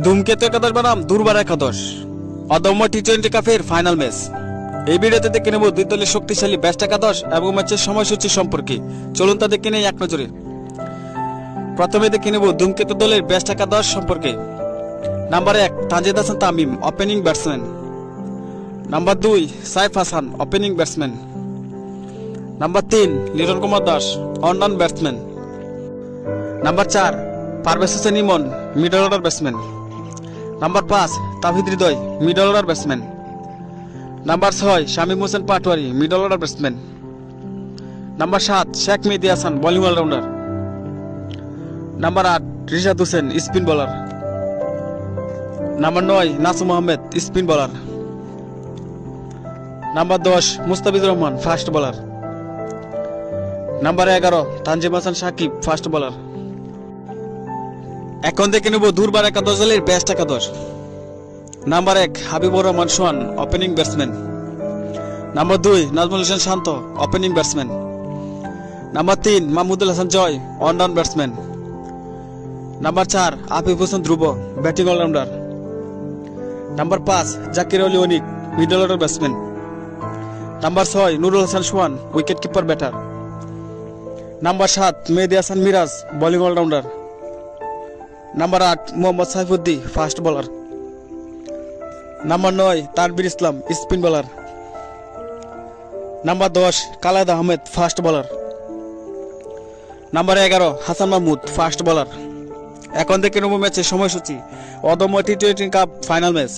ধূমকেতু একাদশ বনাম দুর্বার একাদশ অদম্য টি-20 কাপের ফাইনাল ম্যাচ। এই ভিডিওতে দেখে নেব দুই দলের শক্তিশালী বেস্ট একাদশ এবং ম্যাচের সময়সূচি সম্পর্কে। চলুন তা দেখে নেই এক নজরে। প্রথমে দেখে নেব ধূমকেতু দলের বেস্ট একাদশ সম্পর্কে। Number 1 Tanzid Hasan Tamim, opening batsman. Number 2 Saif Hasan, opening batsman. Number 3 Liton Kumar Das, one batsman. Number 4 Parvez Hossain Emon, middle order batsman. Number 5 Towhid Hridoy, middle order batsman. Number 6 Shamim Hossain Patwari, middle order batsman. Number 7 Sheikh Mahedi Hasan, bowling allrounder. Number 8 Rishad Hossain, spin bowler. Number 9 Nasum Ahmed, spin bowler. Number 10 Mustafizur Rahman, fast bowler. Number 11 Tanzim Hasan Sakib, fast bowler. এখন দেখে নেব দুর্বার একাদশ দলের best একাদশ। Number 1 Habibur Rahman Sohan, opening batsman. Number 2 Najmul Hossain Shanto, opening batsman. Number 3 Mahmudul Hasan Joy, one batsman. Number 4 Afif Hossain Dhruba, batting allrounder. Number 5 Jaker Ali Anik, middle order batsman. Number 6 Nurul Hasan Sohan, wicket keeper batter. Number 7 Mehedi Hasan Miraz, bowling allrounder. Number 8 Mohammad Saifuddin, fast bowler. Number 9 Tanvir Islam, spin bowler. Number 10 Khaled Ahmed, fast bowler. Number 11 Hasan Mahmud, fast bowler. এখন দেখে নেব ম্যাচের সময়সূচি। অদম্য টি-20 cup final match.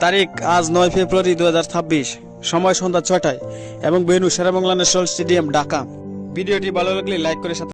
তারিখ আজ 9 ফেব্রুয়ারি 2026, সময় সন্ধ্যা 6টায় এবং venue Sher e Bangla national stadium, Dhaka. ভিডিওটি ভালো লাগলে লাইক করে সাথে